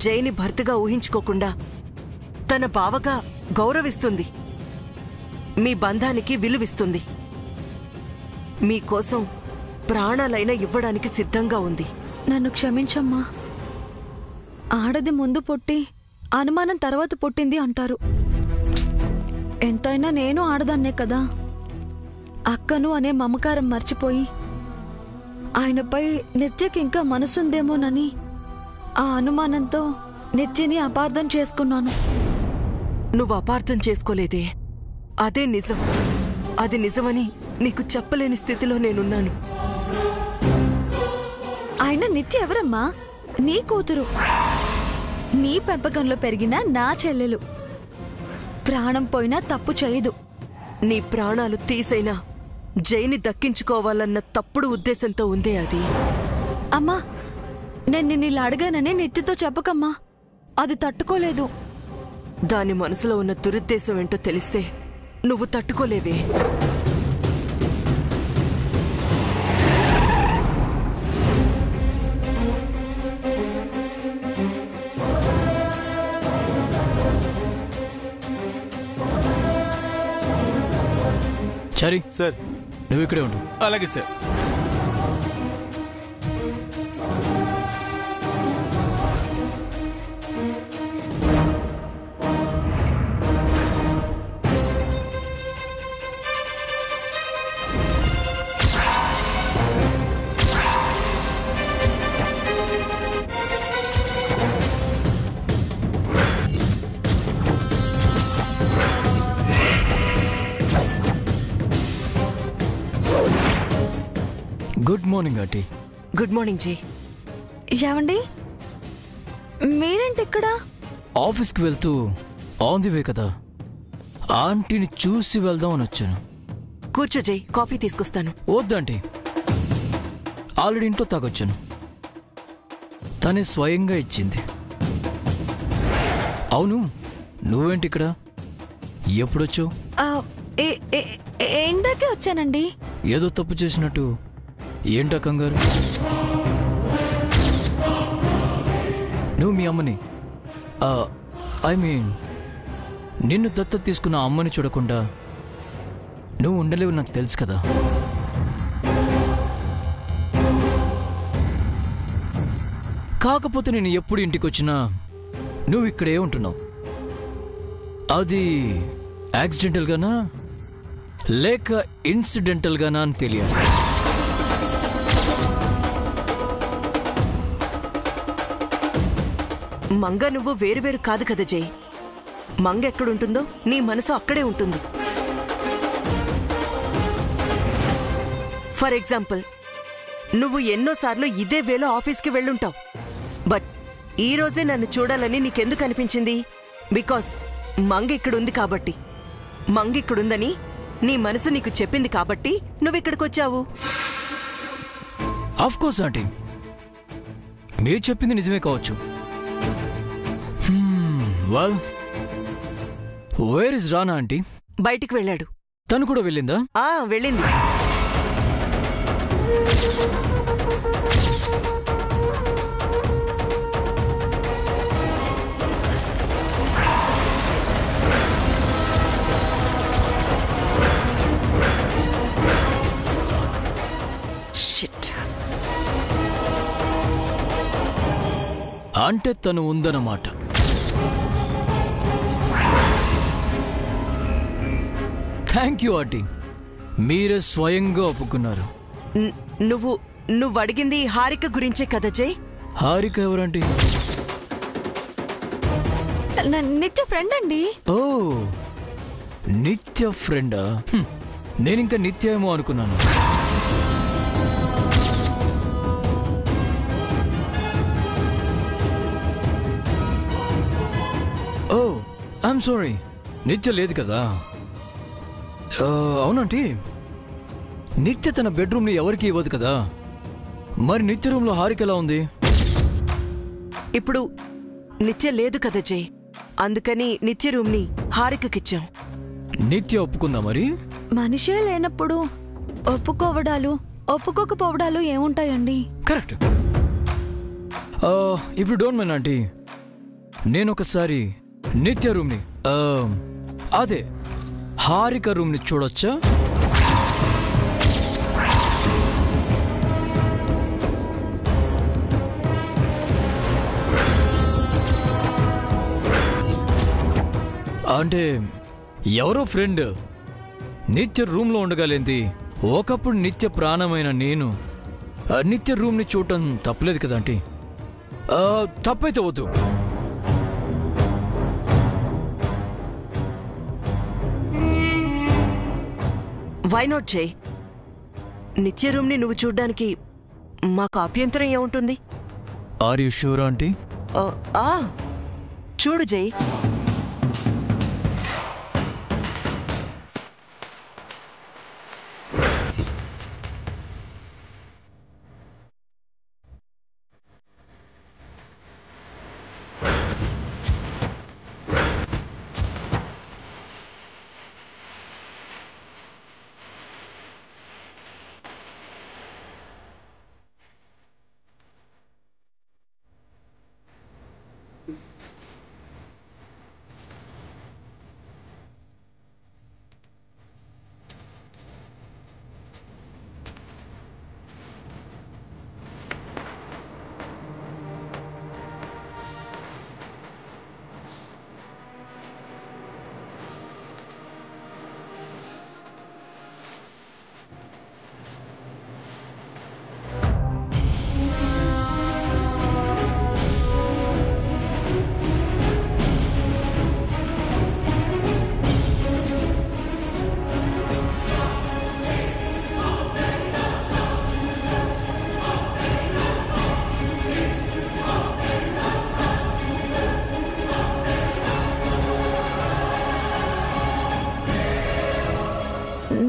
జైని భర్తగా ఊహించుకోకుండా తన బావగా గౌరవిస్తుంది, మీ బంధానికి విలువిస్తుంది, మీకోసం ప్రాణాలైనా ఇవ్వడానికి సిద్ధంగా ఉంది. నన్ను క్షమించమ్మా. ఆడది ముందు పుట్టి అనుమానం తర్వాత పుట్టింది అంటారు. ఎంతైనా నేను ఆడదాన్నే కదా. అక్కను అనే మమకారం మర్చిపోయి ఆయనపై నిత్యకి ఇంకా మనసుందేమోనని ఆ అనుమానంతో నిత్యని అపార్థం చేసుకున్నాను. నువ్వు అపార్థం చేసుకోలేదే, అదే నిజం. అది నిజమని నీకు చెప్పలేని స్థితిలో నేనున్నాను. ఆయన నిత్య ఎవరమ్మా? నీ కూతురు, నీ పెంపకంలో పెరిగిన నా చెల్లెలు. ప్రాణం పోయినా తప్పు చేయదు. నీ ప్రాణాలు తీసైనా జైని దక్కించుకోవాలన్న తప్పుడు ఉద్దేశంతో ఉందే అది. అమ్మా, నేను నిన్నిలా అడిగానని నిత్యతో చెప్పకమ్మా. అది తట్టుకోలేదు. దాని మనసులో ఉన్న దురుద్దేశం ఏంటో తెలిస్తే నువ్వు తట్టుకోలేవే. చారి సార్, నువ్వు ఇక్కడే ఉండు. అలాగే sir. Good morning aunty. Good morning ji. ఏవండి, మీరేంటి ఇక్కడ? ఆఫీస్కి వెళ్తూ ఆన్ ది వే కదా, ఆంటీని చూసి వెళ్దాం అని వచ్చాను. కూర్చో జై, కాఫీ తీసుకొస్తాను. వద్దంటీ, ఆల్రెడీ ఇంట్లో తాగొచ్చాను. తనే స్వయంగా ఇచ్చింది. అవును, నువ్వేంటి ఇక్కడ? ఎప్పుడొచ్చావు? ఇందాకే వచ్చానండి. ఏదో తప్పు చేసినట్టు ఏంటా కంగారు? నువ్వు మీ అమ్మని, ఐ మీన్ నిన్ను దత్తత తీసుకున్న అమ్మని చూడకుండా నువ్వు ఉండలేవు, నాకు తెలుసు కదా. కాకపోతే నేను ఎప్పుడు ఇంటికి వచ్చినా నువ్వు ఇక్కడే ఉంటున్నావు. అది యాక్సిడెంటల్గానా లేక ఇన్సిడెంటల్గానా అని తెలియాలి. మంగ నువ్వు వేరువేరు కాదు కదా జై. మంగ ఎక్కడుంటుందో నీ మనసు అక్కడే ఉంటుంది. ఫర్ ఎగ్జాంపుల్, నువ్వు ఎన్నోసార్లు ఇదే వేలో ఆఫీస్కి వెళ్ళుంటావు. బట్ ఈ రోజే నన్ను చూడాలని నీకెందుకు అనిపించింది? బికాస్ మంగ ఇక్కడుంది కాబట్టి. మంగ ఇక్కడుందని నీ మనసు నీకు చెప్పింది కాబట్టి నువ్విక్కడికొచ్చావు. ఆఫ్ కోర్స్ ఆంటీ, మీరు చెప్పింది నిజమే కావచ్చు. Well, where is Rana aunty? బయటికి వెళ్ళాడు. తను కూడా వెళ్ళిందా? వెళ్ళింది. షిట్. అంటే తను ఉందన్నమాట. థ్యాంక్ యూ ఆంటీ, మీరే స్వయంగా ఒప్పుకున్నారు. నువ్వు అడిగింది హారిక గురించే కదా జై? హారిక ఎవరంటీ? నిత్య ఫ్రెండ్ అండి. ఓ, నిత్య ఫ్రెండా? నేనింకా నిత్య ఏమో అనుకున్నాను. ఓ, ఐఎమ్ సారీ, నిత్య లేదు కదా. అవునంటీ, నిత్య తన బెడ్రూమ్ని ఎవరికి ఇవ్వదు కదా. మరి నిత్య రూమ్లో హారిక ఎలా ఉంది? ఇప్పుడు నిత్య లేదు కదా జై, అందుకని నిత్య రూమ్ని హారికకిచ్చాం. నిత్య ఒప్పుకుందా మరి? మనిషే లేనప్పుడు ఒప్పుకోవడాలు ఒప్పుకోకపోవడాలు ఏముంటాయండి? Correct. If you don't mind aunty, నేనొకసారి నిత్య రూమ్ని అదే హారిక రూమ్ని చూడొచ్చా? అంటే ఎవరో ఫ్రెండ్ నిత్య రూమ్లో ఉండగలేంది. ఒకప్పుడు నిత్య ప్రాణమైన నేను నిత్య రూమ్ని చూడటం తప్పలేదు కదా ఆంటీ. తప్పైతే వద్దు. వై నాట్ జై? నిత్య రూమ్ని నువ్వు చూడ్డానికి మాకు అభ్యంతరం ఏముంటుంది? Are you sure aunty? చూడు జై.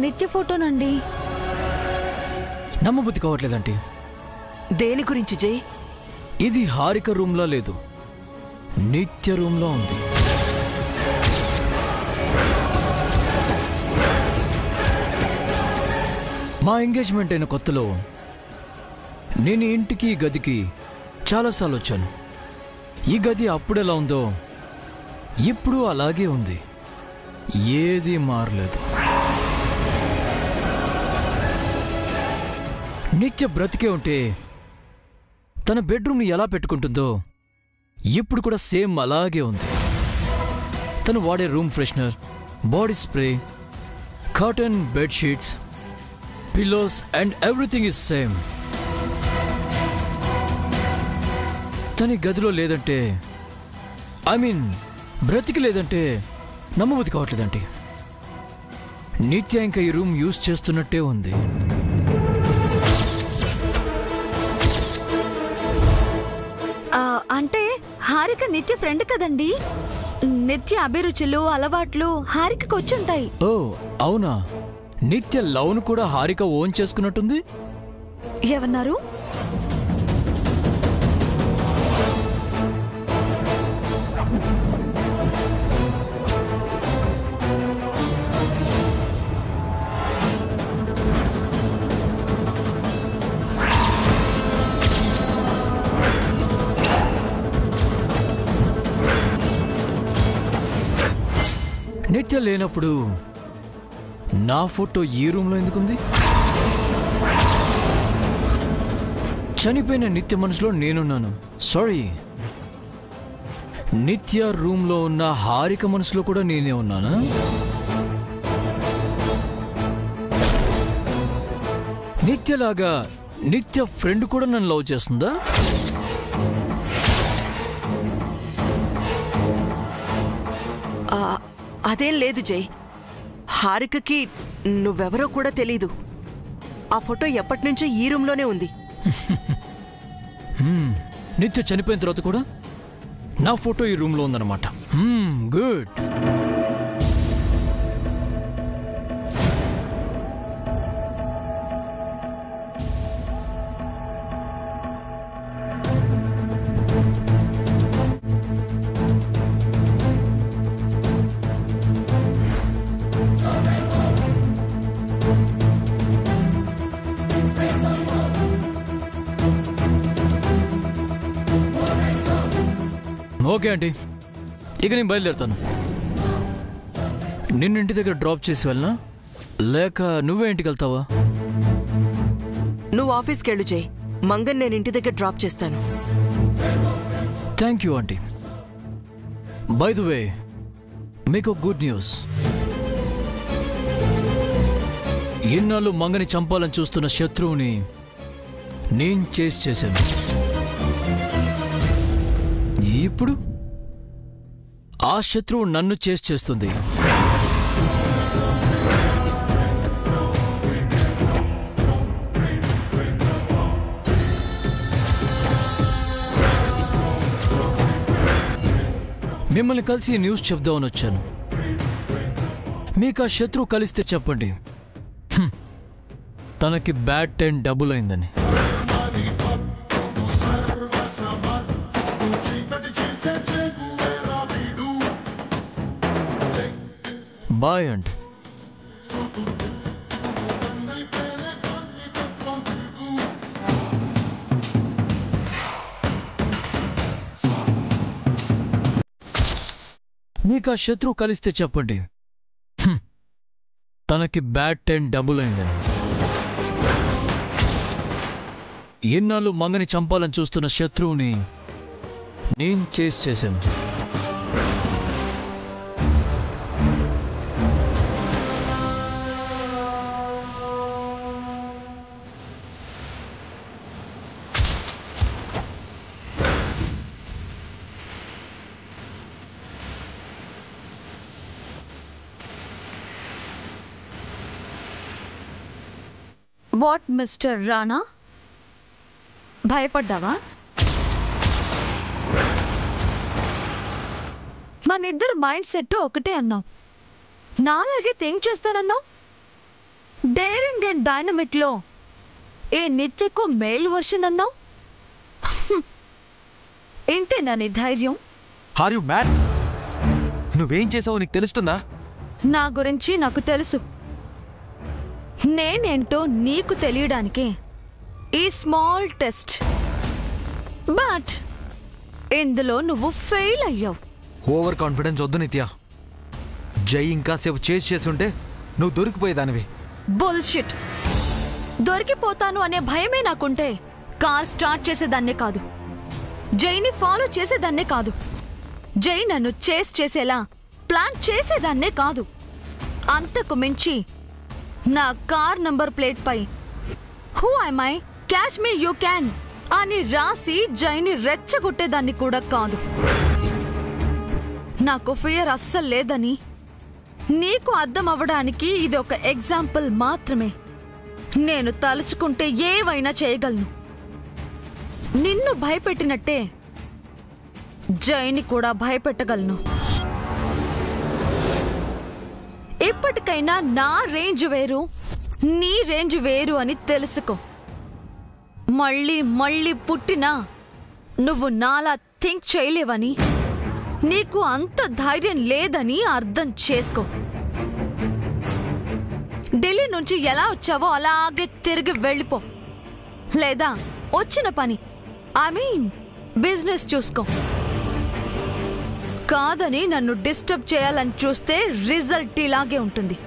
నిత్య ఫోటోనండి. నమ్మబుద్ధి కావట్లేదంటీ. దేని గురించి జై? ఇది హారిక రూమ్లో లేదు, నిత్య రూమ్లో ఉంది. మా ఎంగేజ్మెంట్ అయిన కొత్తలో నేను ఇంటికి గదికి చాలాసార్లు వచ్చాను. ఈ గది అప్పుడెలా ఉందో ఇప్పుడు అలాగే ఉంది, ఏది మారలేదు. నిత్య బ్రతికే ఉంటే తన బెడ్రూమ్ని ఎలా పెట్టుకుంటుందో ఇప్పుడు కూడా సేమ్ అలాగే ఉంది. తను వాడే room freshener, body spray, cotton bedsheets, pillows and everything is same. తన గదిలో లేదంటే బ్రతికి లేదంటే నమ్మబుద్ధి కావట్లేదంటే నిత్య ఇంకా ఈ రూమ్ యూజ్ చేస్తున్నట్టే ఉంది. అంటే హారిక నిత్య ఫ్రెండ్ కదండి. నిత్య అభిరుచులు అలవాట్లు హారికకు వచ్చుంటాయి. ఓ అవునా? నిత్య లవ్ను కూడా హారిక ఓన్ చేసుకున్నట్టుంది. ఏమన్నారు? నిత్య లేనప్పుడు నా ఫోటో ఈ రూమ్లో ఎందుకుంది? చనిపోయిన నిత్య మనసులో నేనున్నాను. సారీ, నిత్య రూమ్లో ఉన్న హారిక మనసులో కూడా నేనే ఉన్నానా? నిత్యలాగా నిత్య ఫ్రెండ్ కూడా నన్ను లవ్ చేస్తుందా? అదేం లేదు జై. హారికకి నువ్వెవరో కూడా తెలీదు. ఆ ఫోటో ఎప్పటినుంచో ఈ రూమ్లోనే ఉంది. నిత్య చనిపోయిన తర్వాత కూడా నా ఫోటో ఈ రూమ్లో ఉందన్నమాట. గుడ్. ఓకే ఆంటీ, ఇక నేను బయలుదేరుతాను. నిన్ను ఇంటి దగ్గర డ్రాప్ చేసి వెళ్ళనా, లేక నువ్వే ఇంటికి వెళ్తావా? నువ్వు ఆఫీస్కి వెళ్ళు జై, మంగన్ నేను ఇంటి దగ్గర డ్రాప్ చేస్తాను. Thank you aunty. By the way, మీకు గుడ్ న్యూస్. ఇన్నాళ్ళు మంగని చంపాలని చూస్తున్న శత్రువుని నేను చేశాను. ఇప్పుడు ఆ శత్రువు నన్ను చేస్తుంది. మిమ్మల్ని కలిసి న్యూస్ చెప్దామని వచ్చాను. మీకు ఆ శత్రువు కలిస్తే చెప్పండి, తనకి బ్యాడ్ టైం డబుల్ అయిందని. బాయ్ అండి. మీకు ఆ శత్రువు కలిస్తే చెప్పండి, తనకి బ్యాడ్ టైం డబుల్ అయిందని. ఎన్నాళ్ళు మంగని చంపాలని చూస్తున్న శత్రువుని నేను చేశాను. వాట్ మిస్టర్ రాణా, భయపడ్డావా? మన ఇద్దరు మైండ్ సెట్ ఒకటే అన్నావు. నాలాగే థింక్ చేస్తానన్నావు. డేరింగ్ అండ్ డైనమిక్లో ఏ నిత్యకు మేల్ వర్షన్ అన్నావు. ఇంతేనా నీ ధైర్యం? Are you mad? నువ్వేం చేసావో నీకు తెలుస్తుందా? నా గురించి నాకు తెలుసు. నేనేంటో నీకు తెలియడానికే ఈ స్మాల్ టెస్ట్. బట్ ఇందులో నువ్వు ఫెయిల్ అయ్యావు. ఓవర్ కాన్ఫిడెన్స్ వద్దు నిత్య. జై ఇంకాసేపు చేసుంటే నువ్వు దొరికిపోయేదానివి. బుల్షిట్. దొరికిపోతాను అనే భయమే నాకుంటే కార్ స్టార్ట్ చేసేదాన్నే కాదు, జైని ఫాలో చేసేదాన్నే కాదు, జై నన్ను చేసేలా ప్లాన్ చేసేదాన్నే కాదు. అంతకు మించి నా కార్ నంబర్ ప్లేట్ పై who am I, catch me you can అని రాసి జైని రెచ్చగొట్టేదాన్ని కూడా కాదు. నాకు ఫియర్ అస్సలు లేదని నీకు అర్థం అవ్వడానికి ఇది ఒక ఎగ్జాంపుల్ మాత్రమే. నేను తలుచుకుంటే ఏవైనా చేయగలను. నిన్ను భయపెట్టినట్టే జైని కూడా భయపెట్టగలను. ఇప్పటికైనా నా రేంజ్ వేరు, నీ రేంజ్ వేరు అని తెలుసుకో. మళ్ళీ పుట్టినా నువ్వు నాలా థింక్ చేయలేవని, నీకు అంత ధైర్యం లేదని అర్థం చేసుకో. ఢిల్లీ నుంచి ఎలా వచ్చావో అలాగే తిరిగి వెళ్ళిపో. లేదా వచ్చిన పని బిజినెస్ చూసుకో. కాదని నన్ను డిస్టర్బ్ చేయాలని చూస్తే రిజల్ట్ ఇలాగే ఉంటుంది.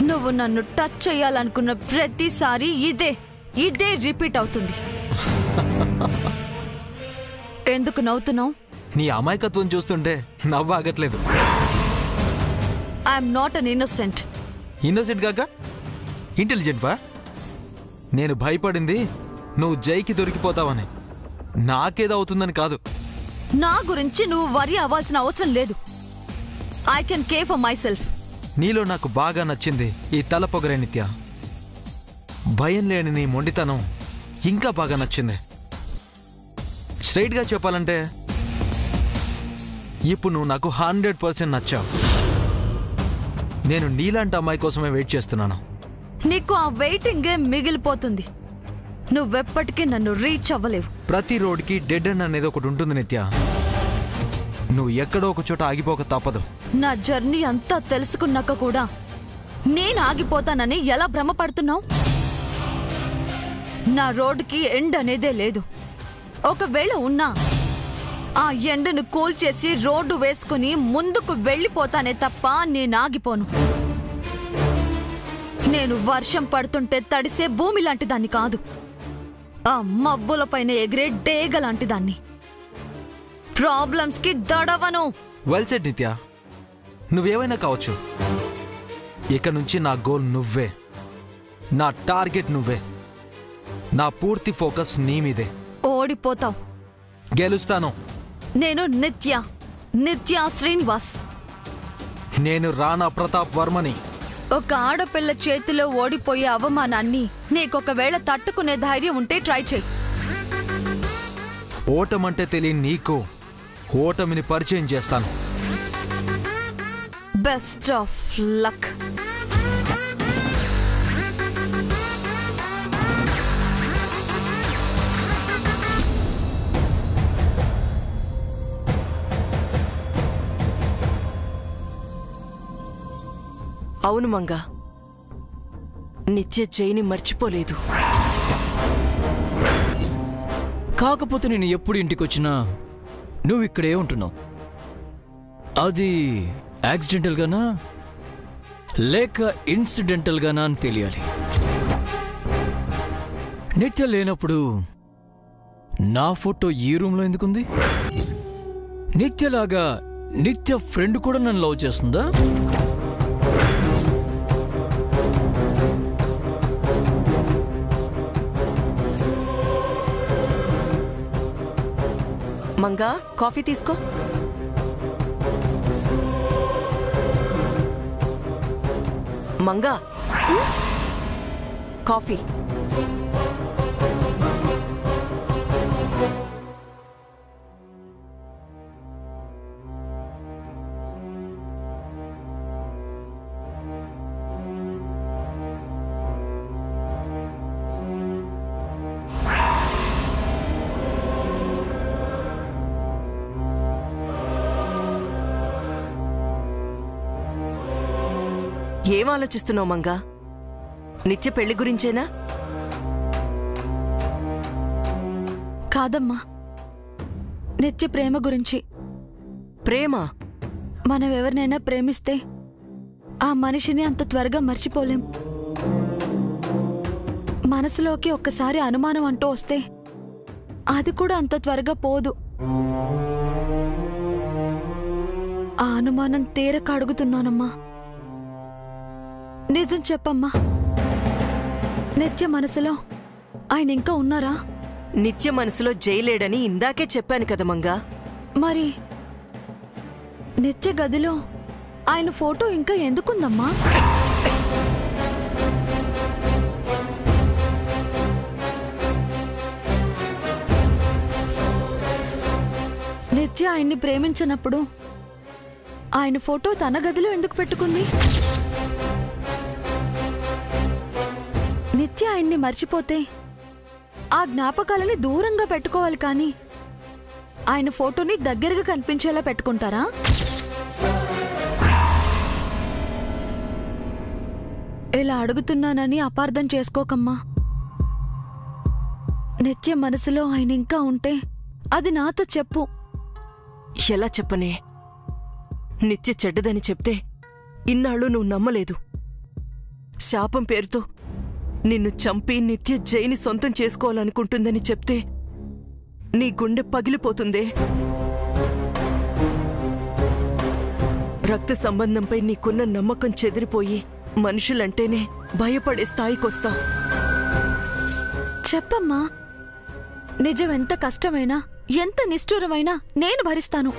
నువ్వు నన్ను టచ్ చేయాలనుకున్న ప్రతిసారి ఇదే రిపీట్ అవుతుంది. ఎందుకు నవ్వుతున్నావు? నీ అమాయకత్వం చూస్తుంటే నవ్వు ఆగట్లేదు. I'm not an innocent. Innocent కాక ఇంటెలిజెంట్ వా? నేను భయపడింది నువ్వు జైకి దొరికిపోతావని, నాకేదో అవుతుందని కాదు. నా గురించి నువ్వు వరి అవ్వాల్సిన అవసరం లేదు. I can care for my self. నీలో నాకు బాగా నచ్చింది ఈ తలపొగరే నిత్య. భయం లేని నీ మొండితనం ఇంకా బాగా నచ్చింది. స్ట్రైట్గా చెప్పాలంటే ఇప్పుడు నువ్వు నాకు 100% నచ్చావు. నేను నీలాంటి అమ్మాయి కోసమే వెయిట్ చేస్తున్నాను. నీకు ఆ వెయిటింగే మిగిలిపోతుంది. నువ్వెప్పటికీ నన్ను రీచ్ అవ్వలేవు. ప్రతి రోడ్కి డెడ్ ఎండ్ అనేది ఒకటి ఉంటుంది నిత్య. నువ్వు ఎక్కడో ఒక చోట ఆగిపోక తప్పదు. నా జర్నీ అంతా తెలుసుకున్నాక కూడా నేను ఆగిపోతానని ఎలా భ్రమపడుతున్నావు? నా రోడ్డుకి ఎండ్ అనేదే లేదు. ఒకవేళ ఉన్నా ఆ ఎండను కూల్చేసి రోడ్డు వేసుకుని ముందుకు వెళ్ళిపోతానే తప్ప నేను ఆగిపోను. నేను వర్షం పడుతుంటే తడిసే భూమి లాంటి దాన్ని కాదు, ఆ మబ్బులపైన ఎగిరే డేగ లాంటి దాన్ని. ప్రాబ్లమ్స్ కి దడవను. వెల్ సెడ్ నిత్య, నువ్వేమైనా కావచ్చు. ఇక నుంచి నా గోల్ నువ్వే, నా టార్గెట్ నువ్వే, నా పూర్తి ఫోకస్ నీ మీదే. ఓడిపోతావు. గెలుస్తాను. నేను నిత్య శ్రీనివాస్. నేను రాణా ప్రతాప్ వర్మని. ఒక ఆడపిల్ల చేతిలో ఓడిపోయే అవమానాన్ని నీకొకవేళ తట్టుకునే ధైర్యం ఉంటే ట్రై చేయి. ఓటమంటే తెలియని నీకు ఓటమిని పరిచయం చేస్తాను. Best of luck. అవును మంగా, నిత్య జైని మర్చిపోలేదు. కాకపోతే నేను ఎప్పుడు ఇంటికొచ్చినా నువ్వు ఇక్కడే ఉంటున్నావు. అది యాక్సిడెంటల్ గానా లేక ఇన్సిడెంటల్ గానా అని తెలియాలి. నిత్య లేనప్పుడు నా ఫోటో ఈ రూమ్లో ఎందుకుంది? నిత్యలాగా నిత్య ఫ్రెండ్ కూడా నన్ను లవ్ చేస్తుందా? మంగా, కాఫీ తీసుకో. మంగా, కాఫీ. ఏం ఆలోచిస్తున్నావు మంగా? నిత్య పెళ్లి గురించేనా? కాదమ్మా, నిత్య ప్రేమ గురించి. ప్రేమ? మనం ఎవరినైనా ప్రేమిస్తే ఆ మనిషిని అంత త్వరగా మర్చిపోలేం. మనసులోకి ఒక్కసారి అనుమానం అంటూ వస్తే అది కూడా అంత త్వరగా పోదు. ఆ అనుమానం తీరక అడుగుతున్నానమ్మా. నిజం చెప్పమ్మా, నిత్య మనసులో ఆయన ఇంకా ఉన్నారా? నిత్య మనసులో జైలేడని ఇందాకే చెప్పాను కదా మంగా. మరి నిత్య గదిలో ఆయన ఫోటో ఇంకా ఎందుకుందమ్మా? నిత్య ఆయన్ని ప్రేమించినప్పుడు ఆయన ఫోటో తన గదిలో ఎందుకు పెట్టుకుంది? నిత్య ఆయన్ని మర్చిపోతే ఆ జ్ఞాపకాలని దూరంగా పెట్టుకోవాలి, కానీ ఆయన ఫోటోని దగ్గరగా కనిపించేలా పెట్టుకుంటారా? ఇలా అడుగుతున్నానని అపార్థం చేసుకోకమ్మా. నిత్య మనసులో ఆయన ఇంకా ఉంటే అది నాతో చెప్పు. ఎలా చెప్పనే? నిత్య చెడ్డదని చెప్తే ఇన్నాళ్ళు నువ్వు నమ్మలేదు. శాపం పేరుతో నిన్ను చంపి నిత్య జైని సొంతం చేసుకోవాలనుకుంటుందని చెప్తే నీ గుండె పగిలిపోతుందే. రక్త సంబంధంపై నీకున్న నమ్మకం చెదిరిపోయి మనుషులంటేనే భయపడే స్థాయికొస్తావు. చెప్పమ్మా, నిజం ఎంత కష్టమైనా ఎంత నిష్ఠూరమైనా నేను భరిస్తాను.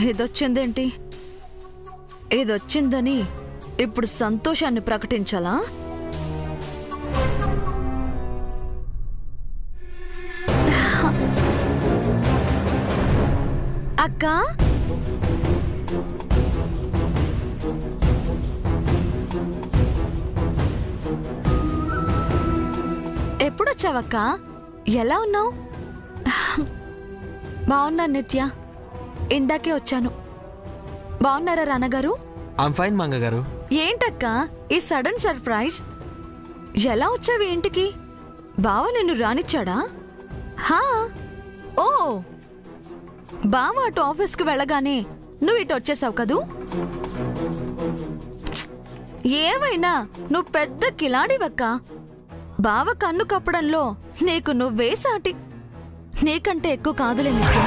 ఇదొచ్చిందేంటి? ఇదొచ్చిందని ఇప్పుడు సంతోషాన్ని ప్రకటించాలా? అక్క, ఎప్పుడొచ్చావక్క? ఎలా ఉన్నావు? బాగున్నాను నిత్య, ఇందాకే వచ్చాను. బాగున్నారా రానగారు? ఐమ్ ఫైన్ మంగ గారు. ఏంటక్క ఈ సడన్ సర్ప్రైజ్? ఎలా వచ్చావు ఇంటికి? బావ నిన్ను రానిచ్చాడా? హా, ఓ బావ అటు ఆఫీస్కి వెళ్ళగానే నువ్వు ఇటు వచ్చేసావు కదూ? ఏమైనా నువ్వు పెద్ద కిలాడివక్క. బావ కన్ను కప్పడంలో నీకు నువ్వే సాటి. నీకంటే ఎక్కువ కాదులే నిత్య.